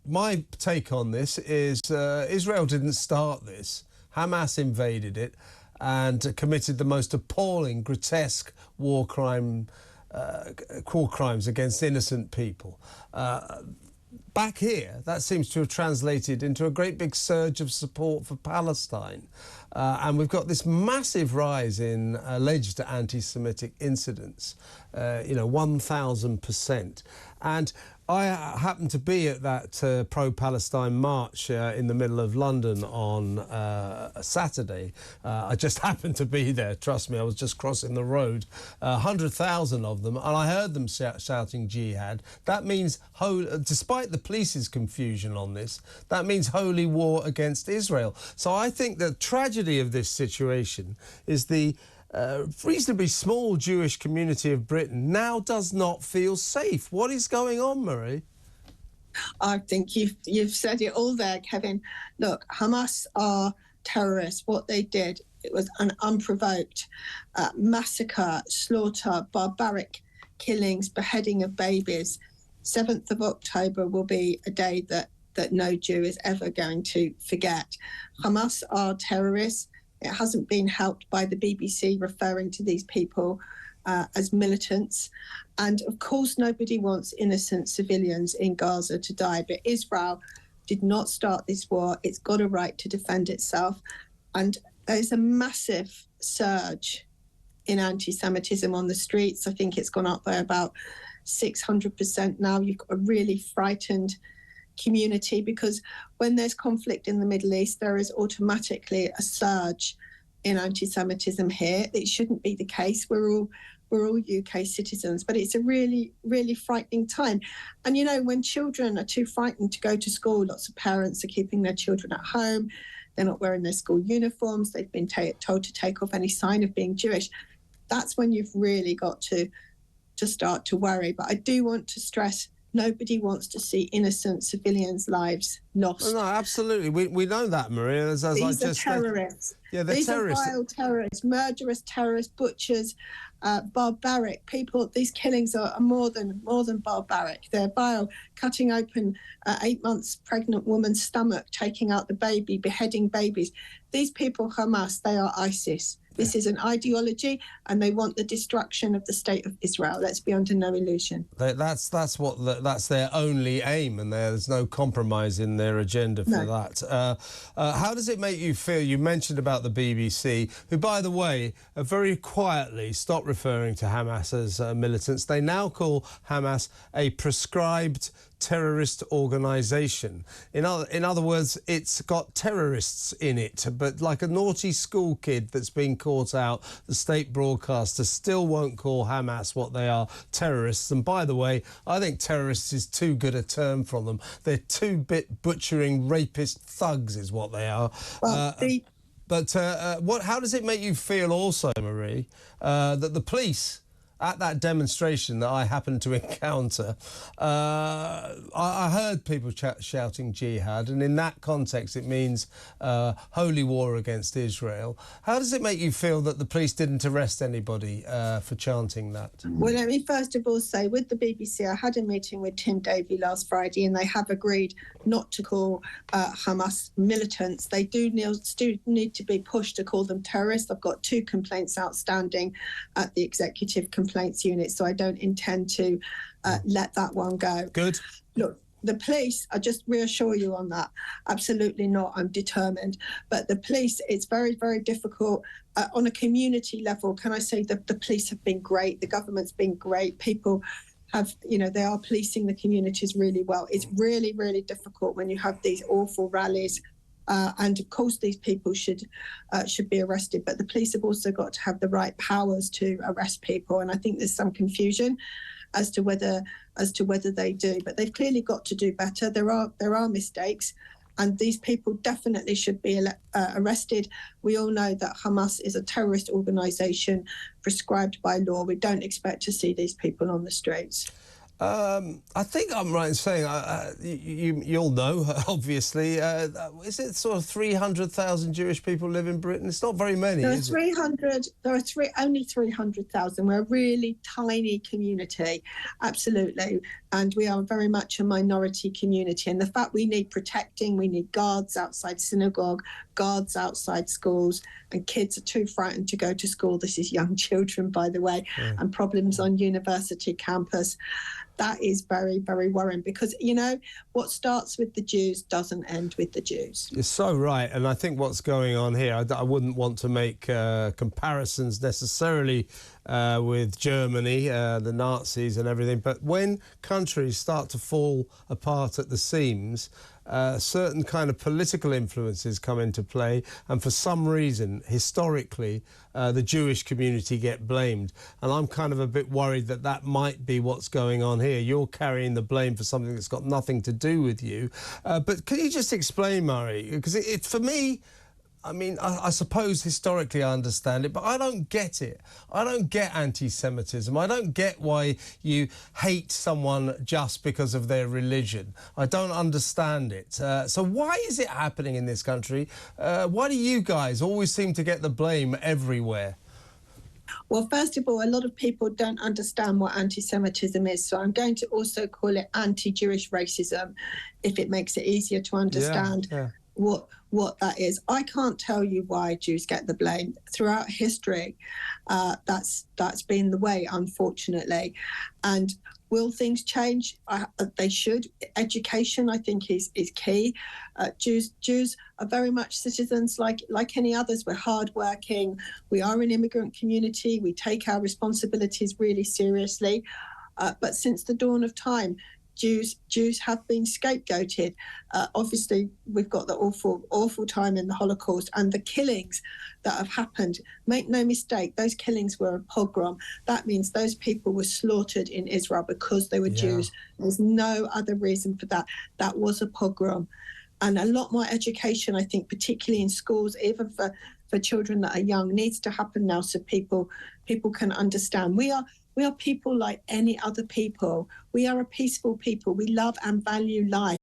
my take on this is Israel didn't start this. Hamas invaded it and committed the most appalling, grotesque war crimes against innocent people. Back here, that seems to have translated into a great big surge of support for Palestine. And we've got this massive rise in alleged anti-Semitic incidents, 1,000%. And I happened to be at that pro-Palestine march in the middle of London on a Saturday. I just happened to be there, trust me, I was just crossing the road. 100,000 of them, and I heard them shouting jihad. That means, despite the police's confusion on this, that means holy war against Israel. So I think the tragedy of this situation is the reasonably small Jewish community of Britain now does not feel safe. What is going on, Marie? I think you've said it all there, Kevin. Look, Hamas are terrorists. What they did, it was an unprovoked massacre, slaughter, barbaric killings, beheading of babies. 7th of October will be a day that no Jew is ever going to forget. Hamas are terrorists. It hasn't been helped by the BBC referring to these people as militants. And of course, nobody wants innocent civilians in Gaza to die. But Israel did not start this war. It's got a right to defend itself. And there's a massive surge in anti-Semitism on the streets. I think it's gone up by about 600% now. You've got a really frightened community, because when there's conflict in the Middle East, there is automatically a surge in anti-Semitism here. It shouldn't be the case. We're all UK citizens, but it's a really, really frightening time. And, when children are too frightened to go to school, lots of parents are keeping their children at home. They're not wearing their school uniforms. They've been told to take off any sign of being Jewish. That's when you've really got to start to worry. But I do want to stress, nobody wants to see innocent civilians' lives lost. No, absolutely. We know that, Maria. These are terrorists. Yeah, they're terrorists. These are vile terrorists, murderous terrorists, butchers, barbaric people. These killings are more than barbaric. They're vile, cutting open 8 months pregnant woman's stomach, taking out the baby, beheading babies. These people, Hamas, they are ISIS. This is an ideology, and they want the destruction of the state of Israel. Let's be under no illusion. That's their only aim, and there's no compromise in their agenda for that. How does it make you feel? You mentioned about the BBC, who, by the way, have very quietly stopped referring to Hamas as militants. They now call Hamas a proscribed terrorist organisation. In other words, it's got terrorists in it, but like a naughty school kid that's been caught out, the state broadcaster still won't call Hamas what they are, terrorists. And by the way, I think terrorists is too good a term for them. They're two-bit butchering rapist thugs is what they are. Well, how does it make you feel also, Marie, that the police at that demonstration that I happened to encounter, I heard people shouting jihad, and in that context it means holy war against Israel. How does it make you feel that the police didn't arrest anybody for chanting that? Well, let me first of all say, with the BBC, I had a meeting with Tim Davie last Friday, and they have agreed not to call Hamas militants. They do need to be pushed to call them terrorists. I've got 2 complaints outstanding at the Executive Complaints Unit, so I don't intend to let that one go. Good. Look, the police, I just reassure you on that, absolutely not. I'm determined. But the police, it's very, very difficult. On a community level, can I say that the police have been great, the government's been great, people have, they are policing the communities really well. It's really, really difficult when you have these awful rallies. And of course, these people should be arrested. But the police have also got to have the right powers to arrest people. And I think there's some confusion as to whether they do. But they've clearly got to do better. There are mistakes, and these people definitely should be arrested. We all know that Hamas is a terrorist organisation prescribed by law. We don't expect to see these people on the streets. I think I'm right in saying you'll know, obviously. Is it sort of 300,000 Jewish people live in Britain? It's not very many, is it? There are only 300,000. We're a really tiny community, absolutely, and we are very much a minority community. And the fact we need protecting, we need guards outside synagogue, guards outside schools, and kids are too frightened to go to school. This is young children, by the way, and problems on university campus. That is very, very worrying because, you know, what starts with the Jews doesn't end with the Jews. You're so right. And I think what's going on here, I wouldn't want to make comparisons necessarily with Germany, the Nazis and everything. But when countries start to fall apart at the seams, certain kind of political influences come into play, and for some reason, historically, the Jewish community get blamed. And I'm kind of a bit worried that that might be what's going on here. You're carrying the blame for something that's got nothing to do with you. But can you just explain, Murray? Because for me, I mean, I suppose historically I understand it, but I don't get it. I don't get anti-Semitism. I don't get why you hate someone just because of their religion. I don't understand it. So why is it happening in this country? Why do you guys always seem to get the blame everywhere? Well, first of all, a lot of people don't understand what anti-Semitism is, so I'm going to also call it anti-Jewish racism, if it makes it easier to understand. Yeah. What that is. I can't tell you why Jews get the blame. Throughout history, that's been the way, unfortunately. And will things change? They should. Education, I think, is key. Jews are very much citizens like any others. We're hardworking. We are an immigrant community. We take our responsibilities really seriously. But since the dawn of time, Jews have been scapegoated. Obviously, we've got the awful time in the Holocaust and the killings that have happened. Make no mistake, those killings were a pogrom. That means those people were slaughtered in Israel because they were Jews. There's no other reason for that. That was a pogrom. And a lot more education, I think, particularly in schools, even for children that are young, needs to happen now so people can understand. We are people like any other people. We are a peaceful people. We love and value life.